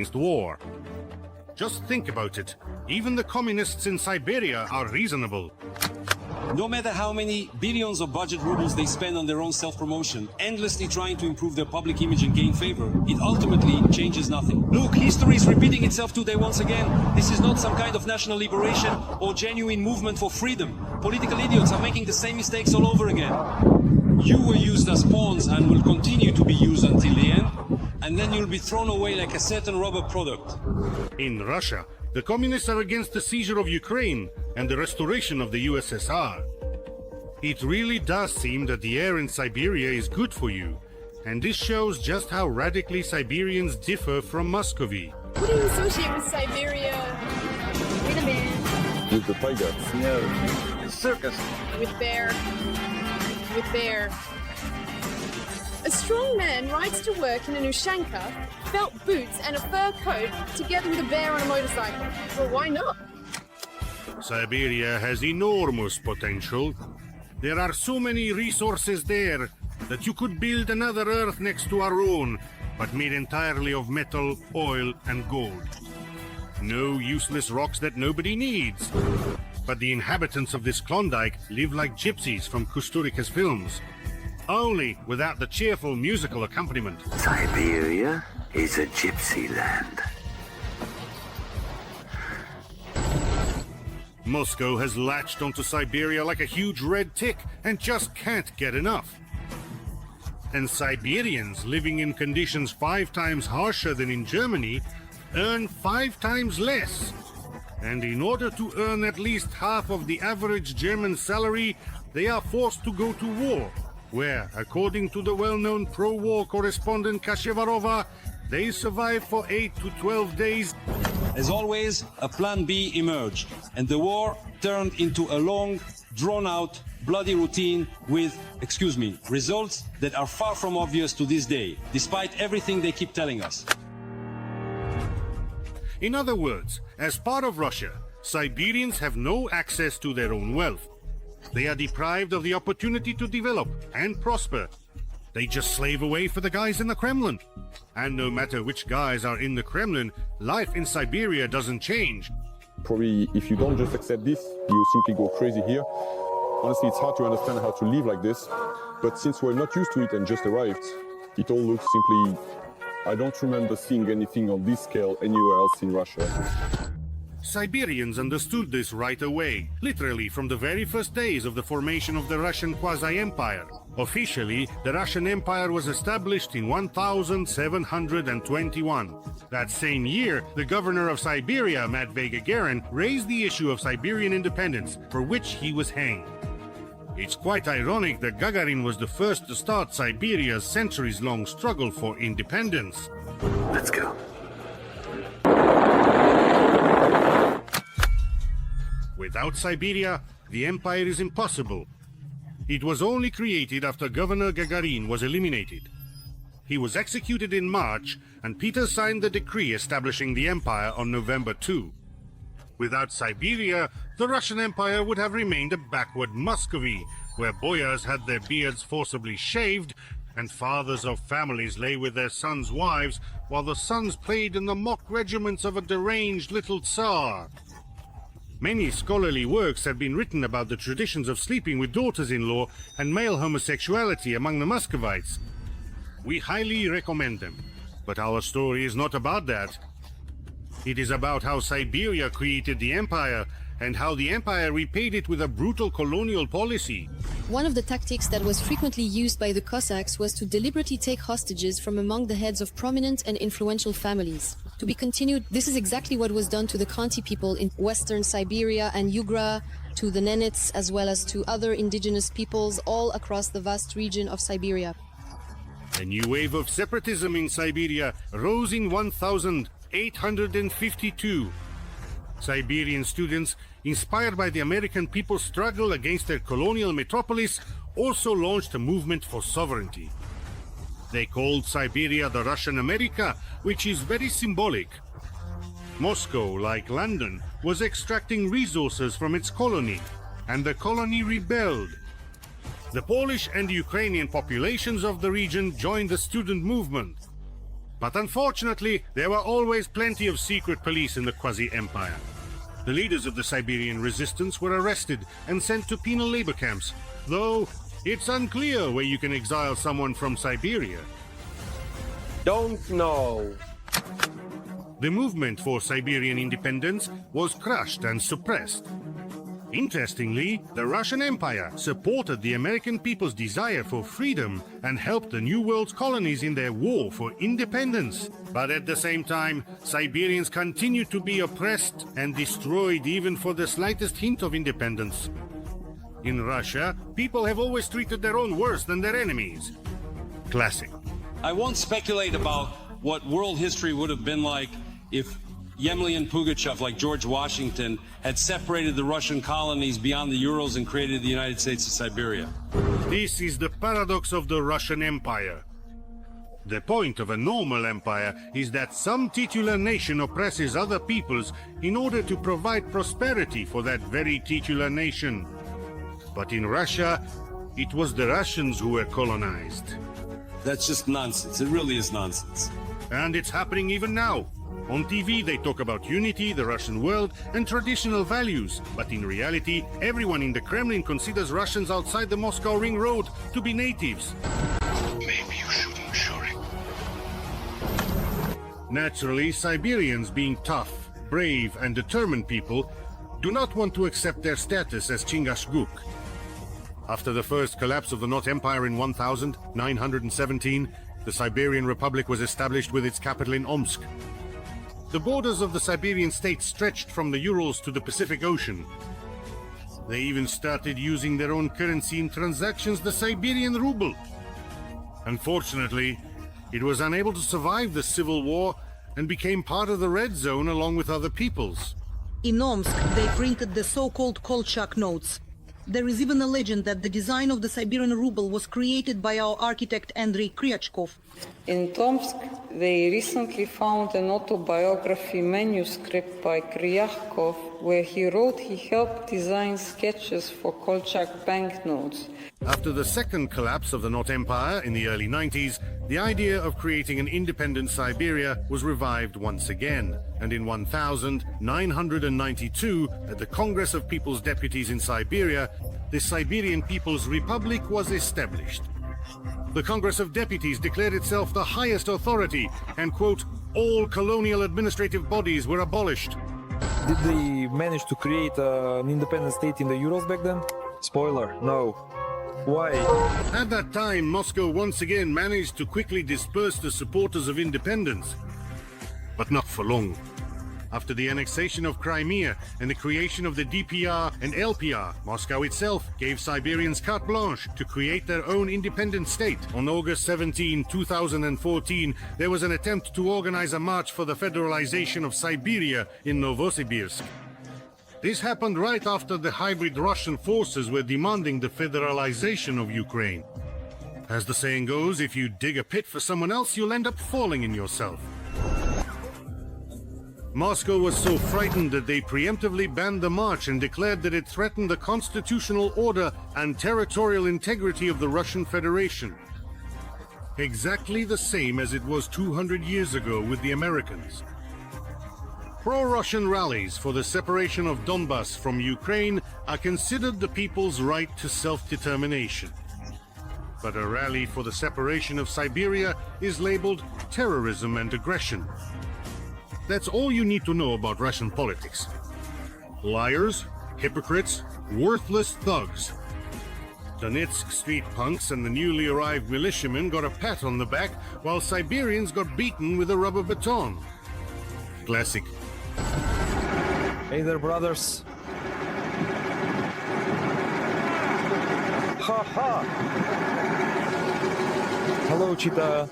against war. Just think about it. Even the communists in Siberia are reasonable. No matter how many billions of budget rubles they spend on their own self-promotion, endlessly trying to improve their public image and gain favor, it ultimately changes nothing. Look, history is repeating itself today once again. This is not some kind of national liberation or genuine movement for freedom. Political idiots are making the same mistakes all over again. You were used as pawns and will continue to be used until the end, and then you'll be thrown away like a certain rubber product. In Russia, the communists are against the seizure of Ukraine and the restoration of the USSR. It really does seem that the air in Siberia is good for you, and this shows just how radically Siberians differ from Muscovy. What do you associate with Siberia? With a man. With the tigers. No. Circus. With bear. With bear. A strong man rides to work in an ushanka, felt boots and a fur coat, together with a bear on a motorcycle. Well, why not? Siberia has enormous potential. There are so many resources there that you could build another Earth next to our own, but made entirely of metal, oil, and gold. No useless rocks that nobody needs. But the inhabitants of this Klondike live like gypsies from Kusturica's films, only without the cheerful musical accompaniment. Siberia is a gypsy land. Moscow has latched onto Siberia like a huge red tick and just can't get enough. And Siberians living in conditions 5 times harsher than in Germany earn 5 times less. And in order to earn at least half of the average German salary, they are forced to go to war, where, according to the well-known pro-war correspondent Kashevarova, they survive for 8 to 12 days. As always, a plan B emerged, and the war turned into a long, drawn-out, bloody routine with, results that are far from obvious to this day, despite everything they keep telling us. In other words, as part of Russia, Siberians have no access to their own wealth. They are deprived of the opportunity to develop and prosper. They just slave away for the guys in the Kremlin. And no matter which guys are in the Kremlin, life in Siberia doesn't change. Probably if you don't just accept this, you simply go crazy here. Honestly, it's hard to understand how to live like this. But since we're not used to it and just arrived, it all looks simply... I don't remember seeing anything on this scale anywhere else in Russia. Siberians understood this right away, literally from the very first days of the formation of the Russian quasi-empire. Officially, the Russian Empire was established in 1721. That same year, the governor of Siberia, Matvey Gagarin, raised the issue of Siberian independence, for which he was hanged. It's quite ironic that Gagarin was the first to start Siberia's centuries-long struggle for independence. Let's go. Without Siberia, the empire is impossible. It was only created after Governor Gagarin was eliminated. He was executed in March, and Peter signed the decree establishing the empire on November 2. Without Siberia, the Russian Empire would have remained a backward Muscovy, where boyars had their beards forcibly shaved, and fathers of families lay with their sons' wives, while the sons played in the mock regiments of a deranged little Tsar. Many scholarly works have been written about the traditions of sleeping with daughters-in-law and male homosexuality among the Muscovites. We highly recommend them, but our story is not about that. It is about how Siberia created the empire and how the empire repaid it with a brutal colonial policy. One of the tactics that was frequently used by the Cossacks was to deliberately take hostages from among the heads of prominent and influential families. To be continued, this is exactly what was done to the Khanty people in western Siberia and Yugra, to the Nenets, as well as to other indigenous peoples all across the vast region of Siberia. A new wave of separatism in Siberia rose in 1852. Siberian students, inspired by the American people's struggle against their colonial metropolis, also launched a movement for sovereignty. They called Siberia the Russian America, which is very symbolic. Moscow, like London, was extracting resources from its colony, and the colony rebelled. The Polish and Ukrainian populations of the region joined the student movement. But unfortunately, there were always plenty of secret police in the quasi-empire. The leaders of the Siberian resistance were arrested and sent to penal labor camps, though it's unclear where you can exile someone from Siberia. Don't know. The movement for Siberian independence was crushed and suppressed. Interestingly, the Russian Empire supported the American people's desire for freedom and helped the New World's colonies in their war for independence. But at the same time, Siberians continued to be oppressed and destroyed even for the slightest hint of independence. In Russia, people have always treated their own worse than their enemies. Classic. I won't speculate about what world history would have been like if Yemlin Pugachev, like George Washington, had separated the Russian colonies beyond the Urals and created the United States of Siberia. This is the paradox of the Russian Empire. The point of a normal empire is that some titular nation oppresses other peoples in order to provide prosperity for that very titular nation. But in Russia, it was the Russians who were colonized. That's just nonsense. It really is nonsense. And it's happening even now. On TV, they talk about unity, the Russian world, and traditional values. But in reality, everyone in the Kremlin considers Russians outside the Moscow Ring Road to be natives. Maybe you shouldn't, Shuri. Naturally, Siberians, being tough, brave, and determined people, do not want to accept their status as Chingachgook. After the first collapse of the North Empire in 1917, the Siberian Republic was established with its capital in Omsk. The borders of the Siberian state stretched from the Urals to the Pacific Ocean. They even started using their own currency in transactions, the Siberian ruble. Unfortunately, it was unable to survive the civil war and became part of the Red Zone along with other peoples. In Omsk, they printed the so-called Kolchak notes. There is even a legend that the design of the Siberian ruble was created by our architect Andrei Kryachkov. In Tomsk, they recently found an autobiography manuscript by Kryachkov where he wrote he helped design sketches for Kolchak banknotes. After the second collapse of the North Empire in the early 90s, the idea of creating an independent Siberia was revived once again, and in 1992, at the Congress of People's Deputies in Siberia, the Siberian People's Republic was established. The Congress of Deputies declared itself the highest authority, and, quote, all colonial administrative bodies were abolished. Did they manage to create an independent state in the Urals back then? Spoiler, no. Why? At that time, Moscow once again managed to quickly disperse the supporters of independence. But not for long. After the annexation of Crimea and the creation of the DPR and LPR, Moscow itself gave Siberians carte blanche to create their own independent state. On August 17, 2014, there was an attempt to organize a march for the federalization of Siberia in Novosibirsk. This happened right after the hybrid Russian forces were demanding the federalization of Ukraine. As the saying goes, if you dig a pit for someone else, you'll end up falling in yourself. Moscow was so frightened that they preemptively banned the march and declared that it threatened the constitutional order and territorial integrity of the Russian Federation. Exactly the same as it was 200 years ago with the Americans. Pro-Russian rallies for the separation of Donbass from Ukraine are considered the people's right to self-determination. But a rally for the separation of Siberia is labeled terrorism and aggression. That's all you need to know about Russian politics. Liars, hypocrites, worthless thugs. Donetsk street punks and the newly arrived militiamen got a pat on the back, while Siberians got beaten with a rubber baton. Classic. Hey there, brothers. Ha ha! Hello, Chita.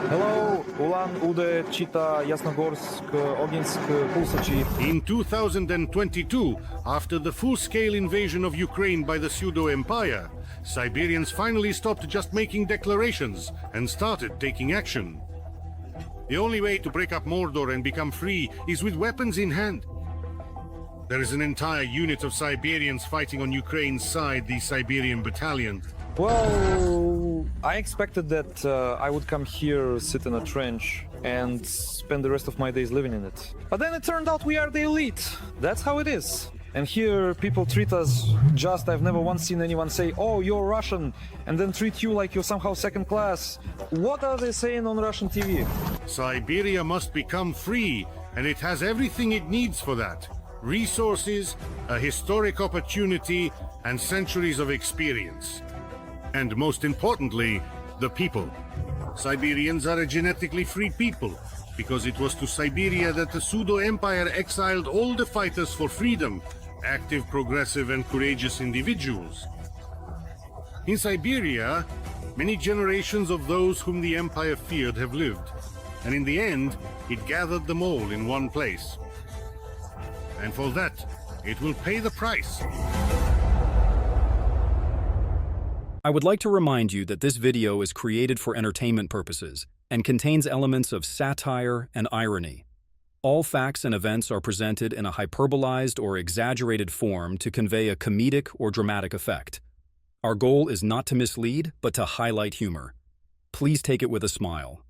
Hello, Ulan-Ude, Chita, Yasnogorsk, Oginsk, Pulsachi. In 2022, after the full-scale invasion of Ukraine by the pseudo-empire, Siberians finally stopped just making declarations and started taking action. The only way to break up Mordor and become free is with weapons in hand. There is an entire unit of Siberians fighting on Ukraine's side, the Siberian Battalion. Well, I expected that I would come here, sit in a trench, and spend the rest of my days living in it. But then it turned out we are the elite. That's how it is. And here people treat us just. I've never once seen anyone say, "Oh, you're Russian," and then treat you like you're somehow second class. What are they saying on Russian TV? Siberia must become free, and it has everything it needs for that. Resources, a historic opportunity, and centuries of experience. And most importantly, the people. Siberians are a genetically free people, because it was to Siberia that the pseudo-empire exiled all the fighters for freedom, active, progressive, and courageous individuals. In Siberia, many generations of those whom the empire feared have lived, and in the end, it gathered them all in one place. And for that, it will pay the price. I would like to remind you that this video is created for entertainment purposes and contains elements of satire and irony. All facts and events are presented in a hyperbolized or exaggerated form to convey a comedic or dramatic effect. Our goal is not to mislead, but to highlight humor. Please take it with a smile.